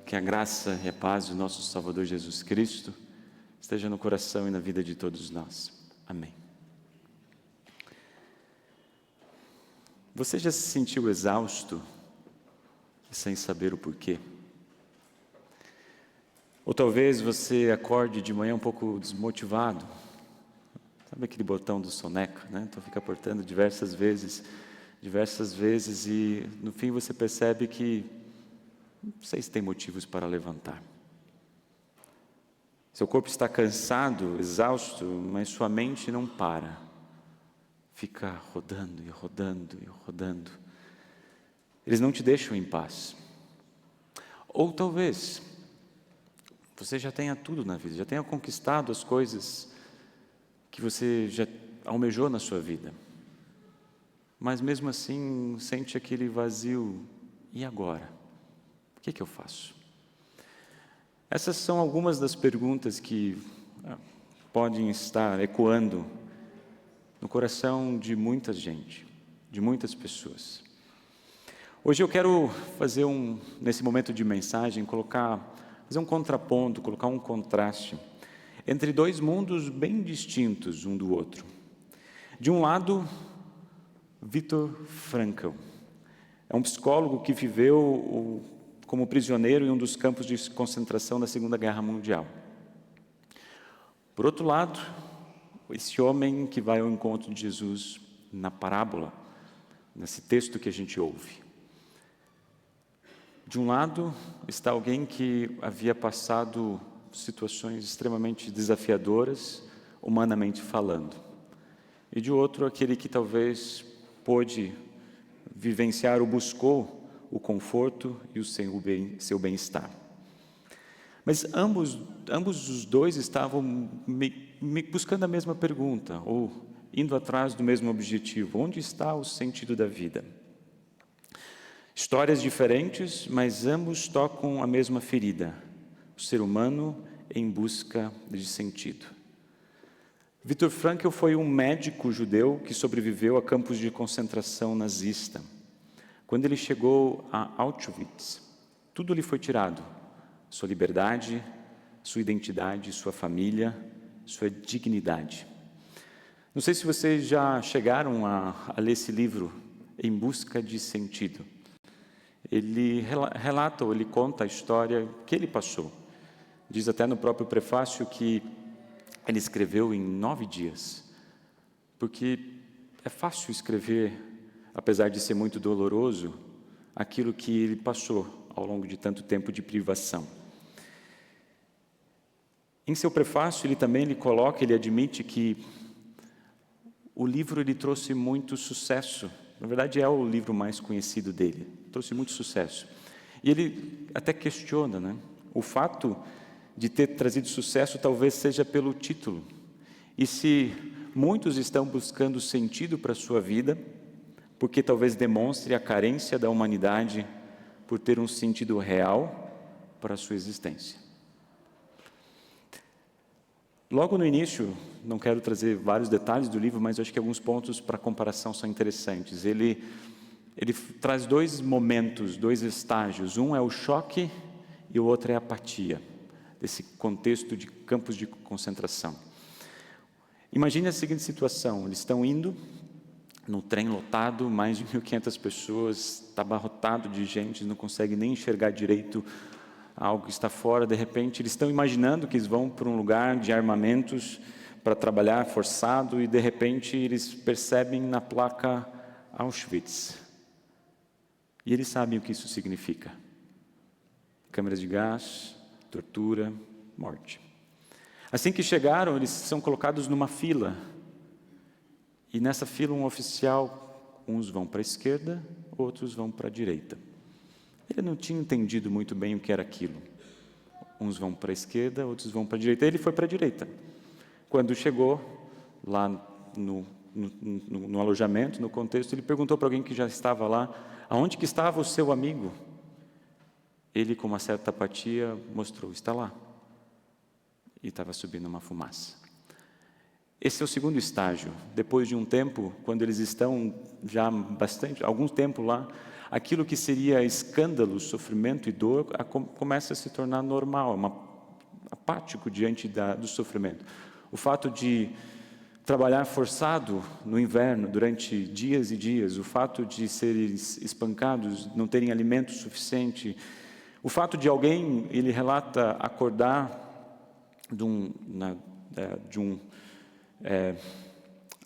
que a graça e a paz do nosso Salvador Jesus Cristo esteja no coração e na vida de todos nós. Amém. Você já se sentiu exausto e sem saber o porquê? Ou talvez você acorde de manhã um pouco desmotivado. Sabe aquele botão do soneca, né? Então fica apertando diversas vezes e no fim você percebe que não sei se tem motivos para levantar. Seu corpo está cansado, exausto, mas sua mente não para. Fica rodando e rodando e rodando. Eles não te deixam em paz. Ou talvez você já tenha tudo na vida, já tenha conquistado as coisas que você já almejou na sua vida. Mas mesmo assim sente aquele vazio. E agora? O que eu faço? Essas são algumas das perguntas que podem estar ecoando no coração de muita gente, de muitas pessoas. Hoje eu quero fazer nesse momento de mensagem, fazer um contraponto, colocar um contraste entre dois mundos bem distintos um do outro. De um lado, Viktor Frankl. É um psicólogo que viveu como prisioneiro em um dos campos de concentração da Segunda Guerra Mundial. Por outro lado, esse homem que vai ao encontro de Jesus na parábola, nesse texto que a gente ouve. De um lado está alguém que havia passado situações extremamente desafiadoras, humanamente falando. E de outro, aquele que talvez pôde vivenciar ou buscou o conforto e o seu bem-estar. Mas ambos os dois estavam buscando a mesma pergunta, ou indo atrás do mesmo objetivo. Onde está o sentido da vida? Histórias diferentes, mas ambos tocam a mesma ferida. O ser humano em busca de sentido. Viktor Frankl foi um médico judeu que sobreviveu a campos de concentração nazista. Quando ele chegou a Auschwitz, tudo lhe foi tirado. Sua liberdade, sua identidade, sua família, sua dignidade. Não sei se vocês já chegaram a ler esse livro, Em Busca de Sentido. Ele relata, ou ele conta a história que ele passou. Diz até no próprio prefácio que ele escreveu em 9 dias. Porque é fácil escrever, apesar de ser muito doloroso, aquilo que ele passou ao longo de tanto tempo de privação. Em seu prefácio, ele admite que o livro ele trouxe muito sucesso. Na verdade, é o livro mais conhecido dele. Trouxe muito sucesso. E ele até questiona, né? O fato de ter trazido sucesso talvez seja pelo título. E se muitos estão buscando sentido para a sua vida, porque talvez demonstre a carência da humanidade por ter um sentido real para a sua existência. Logo no início, não quero trazer vários detalhes do livro, mas eu acho que alguns pontos para comparação são interessantes. Ele traz 2 momentos, 2 estágios. Um é o choque e o outro é a apatia, desse contexto de campos de concentração. Imagine a seguinte situação: eles estão indo no trem lotado, mais de 1.500 pessoas, está abarrotado de gente, não consegue nem enxergar direito algo que está fora. De repente, eles estão imaginando que eles vão para um lugar de armamentos para trabalhar forçado e, de repente, eles percebem na placa Auschwitz. E eles sabem o que isso significa. Câmeras de gás, tortura, morte. Assim que chegaram, eles são colocados numa fila. E nessa fila, um oficial, uns vão para a esquerda, outros vão para a direita. Ele não tinha entendido muito bem o que era aquilo. Uns vão para a esquerda, outros vão para a direita. Ele foi para a direita. Quando chegou lá no alojamento, no contexto, ele perguntou para alguém que já estava lá: aonde que estava o seu amigo? Ele, com uma certa apatia, mostrou: está lá. E estava subindo uma fumaça. Esse é o segundo estágio. Depois de um tempo, quando eles estão já algum tempo lá, aquilo que seria escândalo, sofrimento e dor, começa a se tornar normal, apático diante do sofrimento. O fato de trabalhar forçado no inverno durante dias e dias, o fato de serem espancados, não terem alimento suficiente, o fato de alguém, ele relata acordar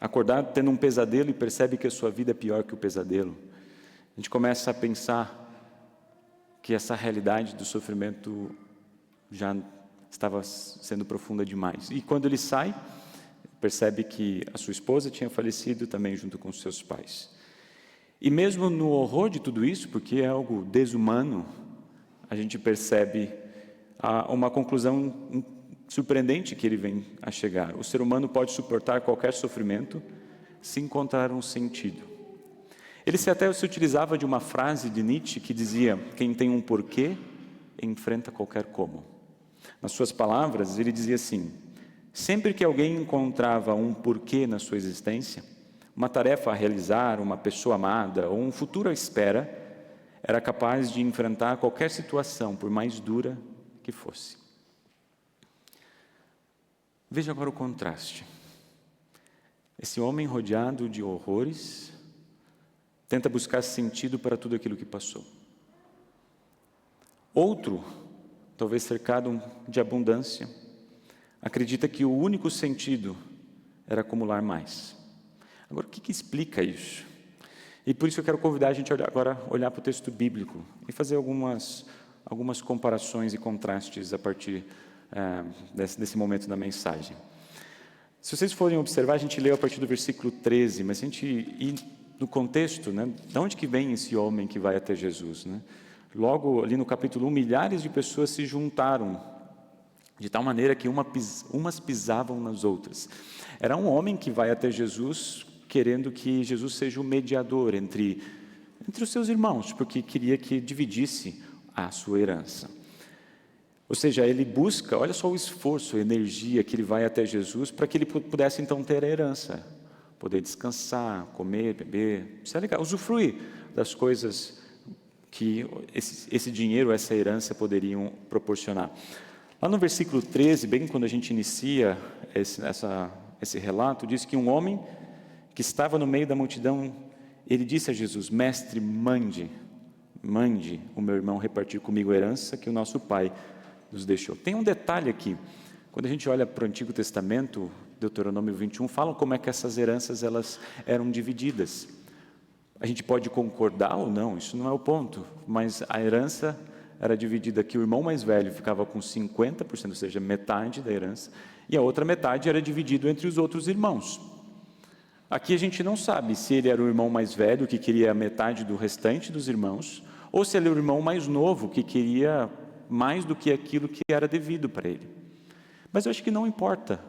acordar tendo um pesadelo e percebe que a sua vida é pior que o pesadelo. A gente começa a pensar que essa realidade do sofrimento já estava sendo profunda demais. E quando ele sai, percebe que a sua esposa tinha falecido também junto com os seus pais. E mesmo no horror de tudo isso, porque é algo desumano, a gente percebe uma conclusão surpreendente que ele vem a chegar. O ser humano pode suportar qualquer sofrimento se encontrar um sentido. Ele até se utilizava de uma frase de Nietzsche que dizia: quem tem um porquê, enfrenta qualquer como. Nas suas palavras, ele dizia assim: sempre que alguém encontrava um porquê na sua existência, uma tarefa a realizar, uma pessoa amada ou um futuro à espera, era capaz de enfrentar qualquer situação, por mais dura que fosse. Veja agora o contraste. Esse homem rodeado de horrores tenta buscar sentido para tudo aquilo que passou. Outro, talvez cercado de abundância, acredita que o único sentido era acumular mais. Agora, o que explica isso? E por isso eu quero convidar a gente agora a olhar para o texto bíblico e fazer algumas comparações e contrastes a partir desse momento da mensagem. Se vocês forem observar, a gente leu a partir do versículo 13, mas se a gente ir no contexto, né, de onde que vem esse homem que vai até Jesus? Né? Logo ali no capítulo 1, milhares de pessoas se juntaram, de tal maneira que umas pisavam nas outras. Era um homem que vai até Jesus, querendo que Jesus seja o mediador entre os seus irmãos, porque queria que dividisse a sua herança. Ou seja, ele busca, olha só o esforço, a energia que ele vai até Jesus, para que ele pudesse então ter a herança, poder descansar, comer, beber, isso é legal, usufruir das coisas que esse dinheiro, essa herança poderiam proporcionar. Lá no versículo 13, bem quando a gente inicia esse relato, diz que um homem que estava no meio da multidão, ele disse a Jesus: mestre, mande o meu irmão repartir comigo a herança que o nosso pai nos deixou. Tem um detalhe aqui, quando a gente olha para o Antigo Testamento, Deuteronômio 21, fala como é que essas heranças elas eram divididas. A gente pode concordar ou não, isso não é o ponto, mas a herança era dividida que o irmão mais velho ficava com 50%, ou seja, metade da herança, e a outra metade era dividido entre os outros irmãos. Aqui a gente não sabe se ele era o irmão mais velho, que queria a metade do restante dos irmãos, ou se ele era o irmão mais novo, que queria mais do que aquilo que era devido para ele. Mas eu acho que não importa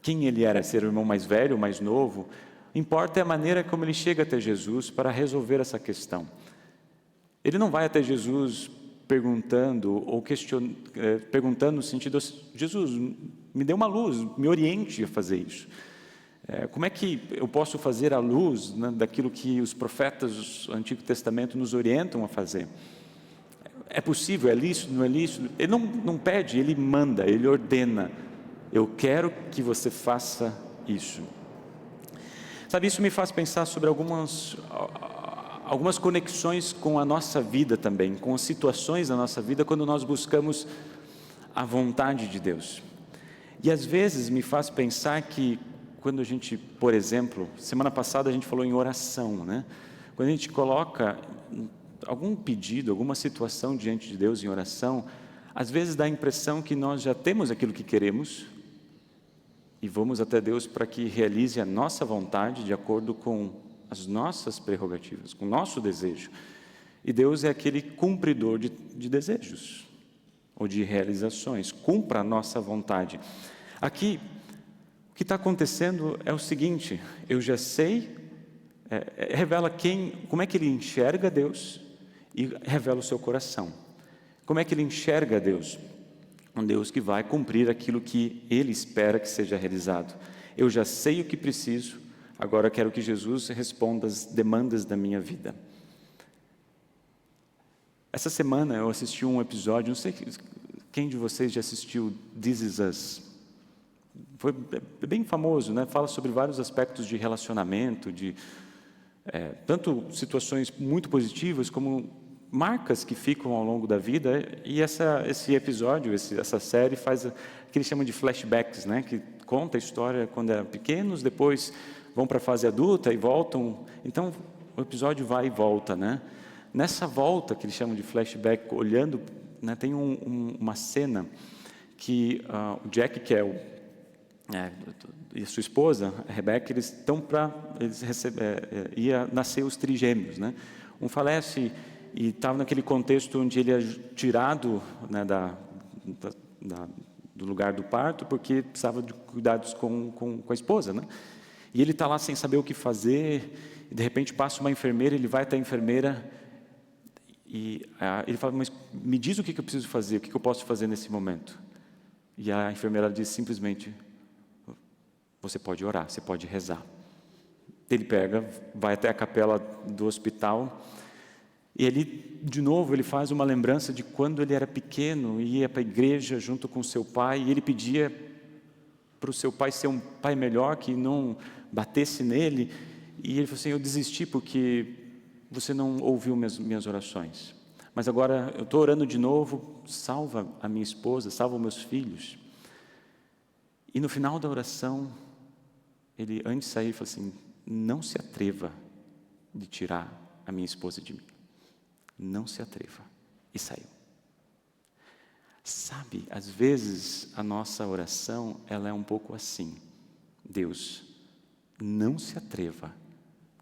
quem ele era, se era o irmão mais velho ou mais novo, importa a maneira como ele chega até Jesus para resolver essa questão. Ele não vai até Jesus perguntando ou perguntando no sentido: Jesus, me dê uma luz, me oriente a fazer isso. Como é que eu posso fazer a luz, né, daquilo que os profetas do Antigo Testamento nos orientam a fazer? É possível, é lícito, não é lícito? Ele não pede, ele manda, ele ordena: eu quero que você faça isso. Sabe, isso me faz pensar sobre algumas conexões com a nossa vida também, com as situações da nossa vida, quando nós buscamos a vontade de Deus. E às vezes me faz pensar que quando a gente, por exemplo, semana passada a gente falou em oração, né? Quando a gente coloca algum pedido, alguma situação diante de Deus em oração, às vezes dá a impressão que nós já temos aquilo que queremos e vamos até Deus para que realize a nossa vontade de acordo com as nossas prerrogativas, com o nosso desejo. E Deus é aquele cumpridor de desejos ou de realizações, cumpra a nossa vontade. Aqui, o que está acontecendo é o seguinte: eu já sei, revela como é que ele enxerga Deus e revela o seu coração. Como é que ele enxerga Deus? Um Deus que vai cumprir aquilo que ele espera que seja realizado. Eu já sei o que preciso, agora quero que Jesus responda às demandas da minha vida. Essa semana eu assisti um episódio, não sei quem de vocês já assistiu This Is Us. Foi bem famoso, né? Fala sobre vários aspectos de relacionamento, tanto situações muito positivas como marcas que ficam ao longo da vida. E esse episódio, essa série faz o que eles chamam de flashbacks, né? Que conta a história quando eram pequenos, depois vão para a fase adulta e voltam. Então o episódio vai e volta, né? Nessa volta que eles chamam de flashback, olhando, né, tem uma cena que o Jack, que e a sua esposa, a Rebecca, eles estão ia nascer os trigêmeos, né? Um falece e estava naquele contexto onde ele é tirado, né, do lugar do parto, porque precisava de cuidados com a esposa, né? E ele está lá sem saber o que fazer, e de repente passa uma enfermeira, ele vai até a enfermeira, e ele fala, mas me diz o que eu preciso fazer, o que eu posso fazer nesse momento? E a enfermeira diz simplesmente, você pode orar, você pode rezar. Ele pega, vai até a capela do hospital, e ele, de novo, ele faz uma lembrança de quando ele era pequeno, ia para a igreja junto com seu pai, e ele pedia para o seu pai ser um pai melhor, que não batesse nele, e ele falou assim, eu desisti porque você não ouviu minhas orações, mas agora eu estou orando de novo, salva a minha esposa, salva os meus filhos. E no final da oração, ele, antes de sair, falou assim, não se atreva de tirar a minha esposa de mim, não se atreva, e saiu. Sabe, às vezes a nossa oração, ela é um pouco assim, Deus, não se atreva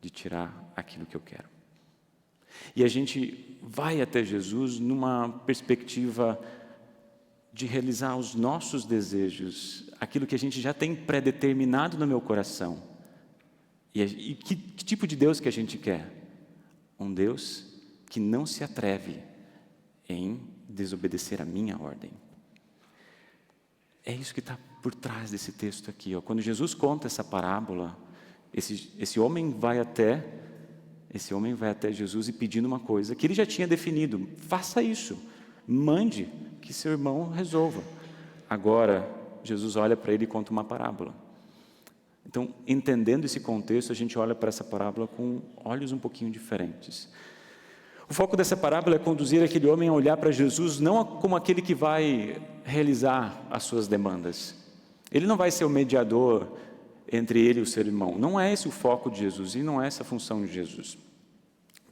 de tirar aquilo que eu quero. E a gente vai até Jesus numa perspectiva de realizar os nossos desejos, aquilo que a gente já tem pré-determinado no meu coração. E que tipo de Deus que a gente quer? Um Deus que não se atreve em desobedecer a minha ordem. É isso que está por trás desse texto aqui. Quando Jesus conta essa parábola, esse homem vai até Jesus e pedindo uma coisa que ele já tinha definido. Faça isso, mande que seu irmão resolva. Agora, Jesus olha para ele e conta uma parábola. Então, entendendo esse contexto, a gente olha para essa parábola com olhos um pouquinho diferentes. O foco dessa parábola é conduzir aquele homem a olhar para Jesus não como aquele que vai realizar as suas demandas. Ele não vai ser o mediador entre ele e o seu irmão. Não é esse o foco de Jesus e não é essa a função de Jesus.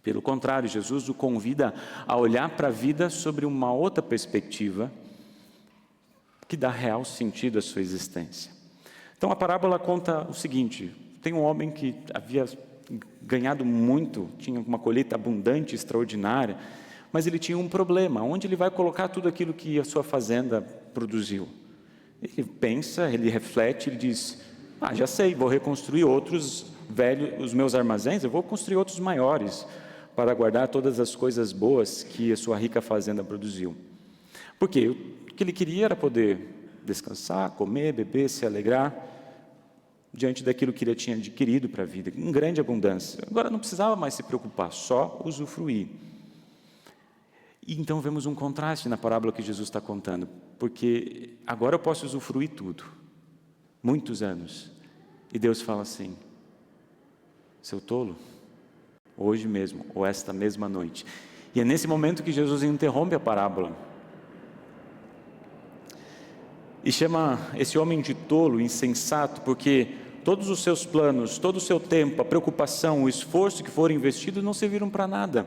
Pelo contrário, Jesus o convida a olhar para a vida sobre uma outra perspectiva que dá real sentido à sua existência. Então a parábola conta o seguinte, tem um homem que havia ganhado muito, tinha uma colheita abundante, extraordinária, mas ele tinha um problema, onde ele vai colocar tudo aquilo que a sua fazenda produziu? Ele pensa, ele reflete, ele diz, já sei, vou reconstruir outros velhos, os meus armazéns, eu vou construir outros maiores, para guardar todas as coisas boas que a sua rica fazenda produziu. Porque o que ele queria era poder descansar, comer, beber, se alegrar, diante daquilo que ele tinha adquirido para a vida, em grande abundância. Agora não precisava mais se preocupar, só usufruir. E então vemos um contraste na parábola que Jesus está contando, porque agora eu posso usufruir tudo, muitos anos, e Deus fala assim, seu tolo, hoje mesmo, ou esta mesma noite. E é nesse momento que Jesus interrompe a parábola, e chama esse homem de tolo, insensato, porque todos os seus planos, todo o seu tempo, a preocupação, o esforço que foram investidos não serviram para nada,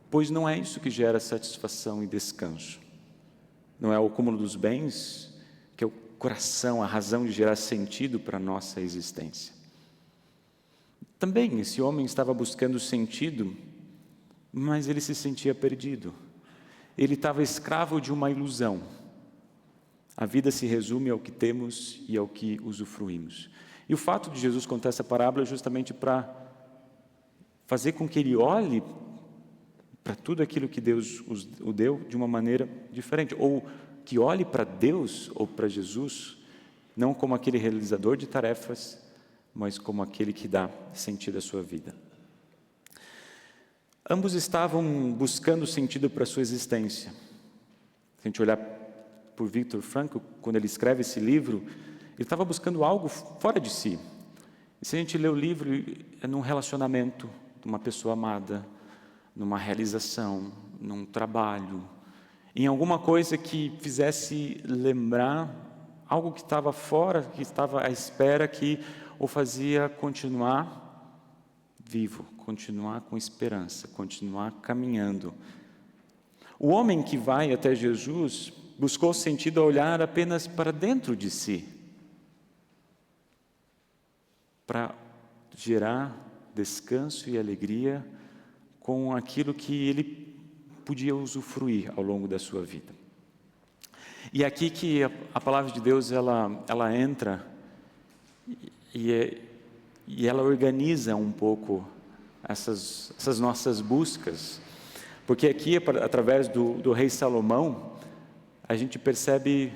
pois não é isso que gera satisfação e descanso. Não é o acúmulo dos bens, que é o coração, a razão de gerar sentido para a nossa existência. Também esse homem estava buscando sentido, mas ele se sentia perdido. Ele estava escravo de uma ilusão. A vida se resume ao que temos e ao que usufruímos. E o fato de Jesus contar essa parábola é justamente para fazer com que ele olhe para tudo aquilo que Deus o deu de uma maneira diferente, ou que olhe para Deus ou para Jesus, não como aquele realizador de tarefas, mas como aquele que dá sentido à sua vida. Ambos estavam buscando sentido para a sua existência. Se a gente olhar por Viktor Frankl, quando ele escreve esse livro, ele estava buscando algo fora de si. E se a gente lê o livro, é num relacionamento, numa pessoa amada, numa realização, num trabalho, em alguma coisa que fizesse lembrar algo que estava fora, que estava à espera, que o fazia continuar vivo, continuar com esperança, continuar caminhando. O homem que vai até Jesus buscou sentido a olhar apenas para dentro de si, para gerar descanso e alegria com aquilo que ele podia usufruir ao longo da sua vida. E é aqui que a palavra de Deus ela entra e ela organiza um pouco essas nossas buscas, porque aqui, através do rei Salomão, a gente percebe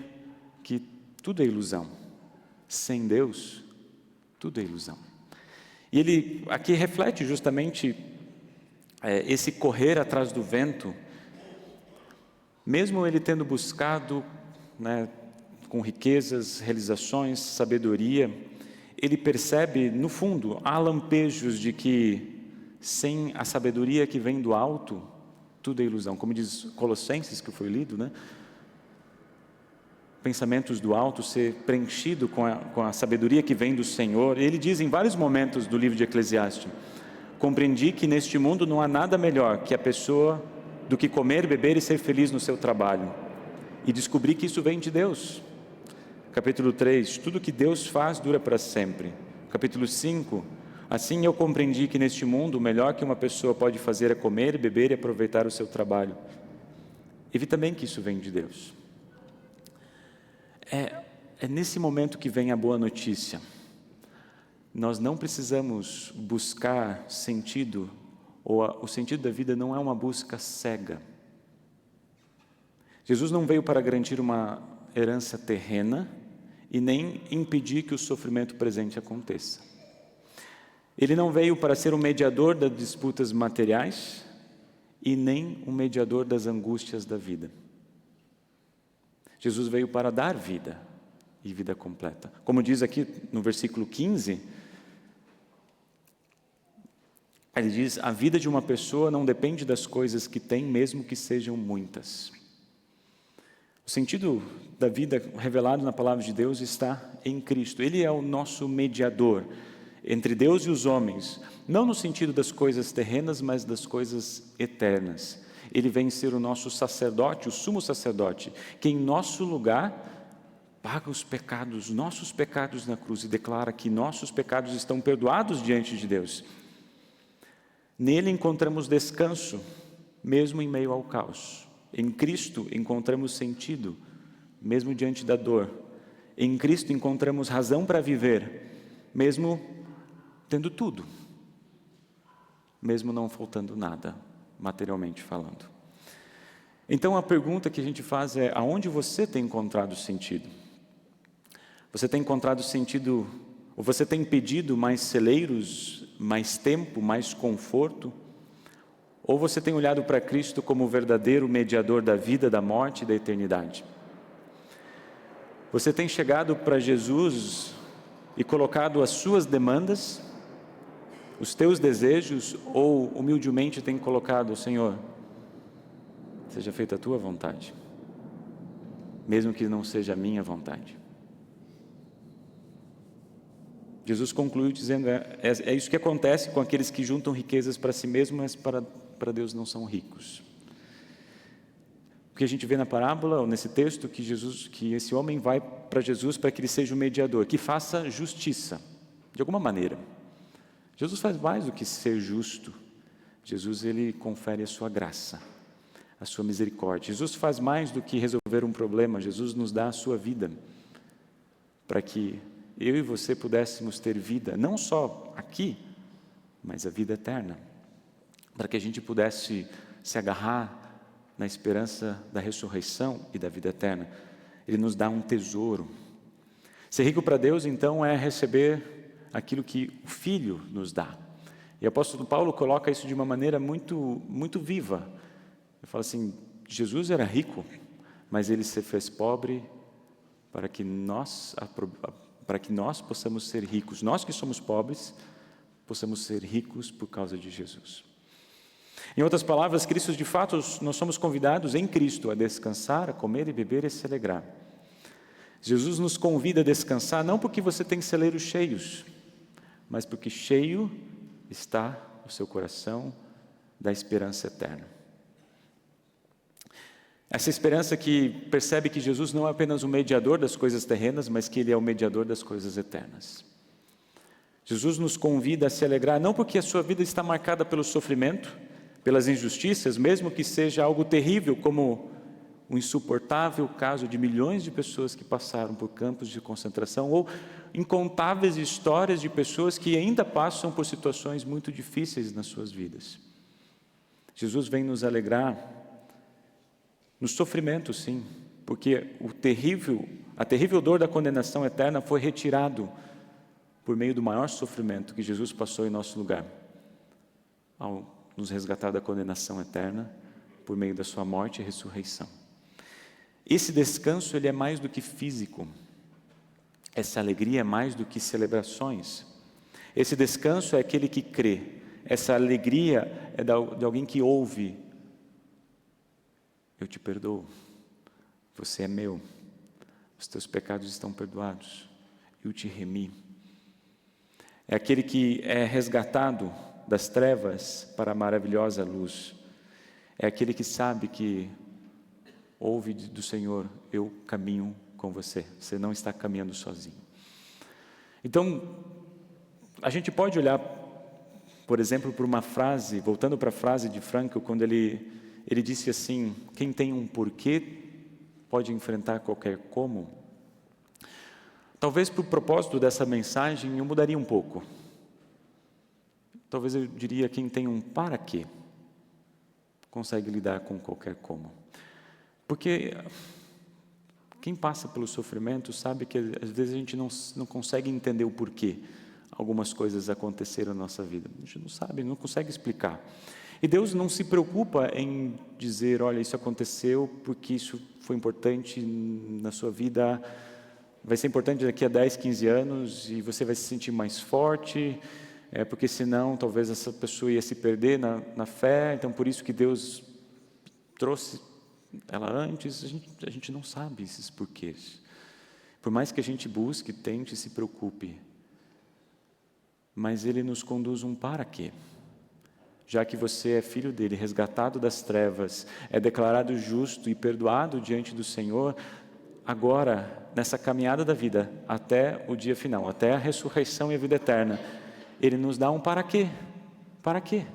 que tudo é ilusão. Sem Deus, tudo é ilusão. E ele aqui reflete justamente esse correr atrás do vento, mesmo ele tendo buscado, com riquezas, realizações, sabedoria, ele percebe, no fundo, há lampejos de que sem a sabedoria que vem do alto, tudo é ilusão. Como diz Colossenses, que foi lido, pensamentos do alto, ser preenchido com a sabedoria que vem do Senhor. Ele diz em vários momentos do livro de Eclesiastes: compreendi que neste mundo não há nada melhor que a pessoa do que comer, beber e ser feliz no seu trabalho. E descobri que isso vem de Deus. Capítulo 3, tudo que Deus faz dura para sempre. Capítulo 5, assim eu compreendi que neste mundo o melhor que uma pessoa pode fazer é comer, beber e aproveitar o seu trabalho. E vi também que isso vem de Deus. É nesse momento que vem a boa notícia. Nós não precisamos buscar sentido, ou o sentido da vida não é uma busca cega. Jesus não veio para garantir uma herança terrena e nem impedir que o sofrimento presente aconteça. Ele não veio para ser um mediador das disputas materiais e nem um mediador das angústias da vida. Jesus veio para dar vida e vida completa. Como diz aqui no versículo 15, ele diz: a vida de uma pessoa não depende das coisas que tem, mesmo que sejam muitas. O sentido da vida revelado na palavra de Deus está em Cristo. Ele é o nosso mediador entre Deus e os homens, não no sentido das coisas terrenas, mas das coisas eternas. Ele vem ser o nosso sacerdote, o sumo sacerdote, que em nosso lugar paga os pecados, nossos pecados na cruz, e declara que nossos pecados estão perdoados diante de Deus. Nele encontramos descanso, mesmo em meio ao caos. Em Cristo encontramos sentido, mesmo diante da dor. Em Cristo encontramos razão para viver, mesmo tendo tudo, mesmo não faltando nada, materialmente falando. Então a pergunta que a gente faz é: aonde você tem encontrado sentido? Você tem encontrado sentido, ou você tem pedido mais celeiros, mais tempo, mais conforto? Ou você tem olhado para Cristo como o verdadeiro mediador da vida, da morte e da eternidade? Você tem chegado para Jesus e colocado as suas demandas, os teus desejos, ou humildemente tem colocado: Senhor, seja feita a tua vontade, mesmo que não seja a minha vontade? Jesus concluiu dizendo: é isso que acontece com aqueles que juntam riquezas para si mesmos, mas para Deus não são ricos. Porque a gente vê na parábola, ou nesse texto, que esse homem vai para Jesus para que ele seja o mediador, que faça justiça, de alguma maneira. Jesus faz mais do que ser justo. Jesus, ele confere a sua graça, a sua misericórdia. Jesus faz mais do que resolver um problema. Jesus nos dá a sua vida, para que eu e você pudéssemos ter vida, não só aqui, mas a vida eterna, para que a gente pudesse se agarrar na esperança da ressurreição e da vida eterna. Ele nos dá um tesouro. Ser rico para Deus, então, é receber aquilo que o Filho nos dá. E o apóstolo Paulo coloca isso de uma maneira muito, muito viva. Ele fala assim, Jesus era rico, mas ele se fez pobre para que nós possamos ser ricos. Nós que somos pobres, possamos ser ricos por causa de Jesus. Em outras palavras, Cristo, de fato, nós somos convidados em Cristo a descansar, a comer e beber e se alegrar. Jesus nos convida a descansar, não porque você tem celeiros cheios, mas porque cheio está o seu coração da esperança eterna. Essa esperança que percebe que Jesus não é apenas o mediador das coisas terrenas, mas que Ele é o mediador das coisas eternas. Jesus nos convida a se alegrar, não porque a sua vida está marcada pelo sofrimento, pelas injustiças, mesmo que seja algo terrível, como o insuportável caso de milhões de pessoas que passaram por campos de concentração, ou incontáveis histórias de pessoas que ainda passam por situações muito difíceis nas suas vidas. Jesus vem nos alegrar no sofrimento, sim, porque a terrível dor da condenação eterna foi retirado por meio do maior sofrimento que Jesus passou em nosso lugar, ao nos resgatar da condenação eterna por meio da sua morte e ressurreição. Esse descanso, ele é mais do que físico. Essa alegria é mais do que celebrações. Esse descanso é aquele que crê. Essa alegria é de alguém que ouve. Eu te perdoo. Você é meu. Os teus pecados estão perdoados. Eu te remi. É aquele que é resgatado das trevas para a maravilhosa luz. É aquele que sabe que ouve do Senhor, eu caminho com você, você não está caminhando sozinho. Então, a gente pode olhar, por exemplo, para uma frase, voltando para a frase de Frankl, quando ele disse assim, quem tem um porquê pode enfrentar qualquer como. Talvez para o propósito dessa mensagem eu mudaria um pouco. Talvez eu diria, quem tem um para quê, consegue lidar com qualquer como. Porque quem passa pelo sofrimento sabe que às vezes a gente não consegue entender o porquê algumas coisas aconteceram na nossa vida. A gente não sabe, não consegue explicar. E Deus não se preocupa em dizer, olha, isso aconteceu porque isso foi importante na sua vida, vai ser importante daqui a 10, 15 anos e você vai se sentir mais forte, porque senão talvez essa pessoa ia se perder na fé, então por isso que Deus trouxe ela antes. A gente não sabe esses porquês. Por mais que a gente busque, tente, se preocupe, mas Ele nos conduz um para quê? Já que você é filho dEle, resgatado das trevas, é declarado justo e perdoado diante do Senhor, agora, nessa caminhada da vida, até o dia final, até a ressurreição e a vida eterna, Ele nos dá um para quê? Para quê?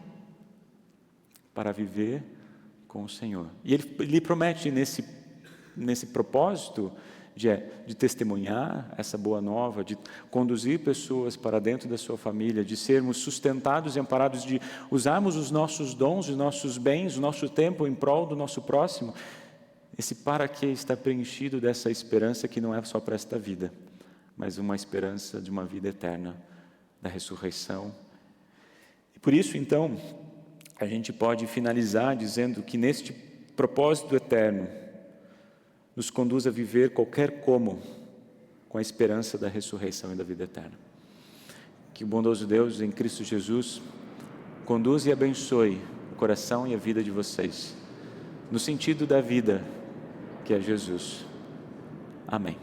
Para viver com o Senhor. E Ele promete nesse propósito de testemunhar essa boa nova, de conduzir pessoas para dentro da sua família, de sermos sustentados e amparados, de usarmos os nossos dons, os nossos bens, o nosso tempo em prol do nosso próximo. Esse para quê está preenchido dessa esperança que não é só para esta vida, mas uma esperança de uma vida eterna, da ressurreição. E por isso, então, a gente pode finalizar dizendo que neste propósito eterno nos conduz a viver qualquer como com a esperança da ressurreição e da vida eterna. Que o bondoso Deus em Cristo Jesus conduza e abençoe o coração e a vida de vocês no sentido da vida que é Jesus. Amém.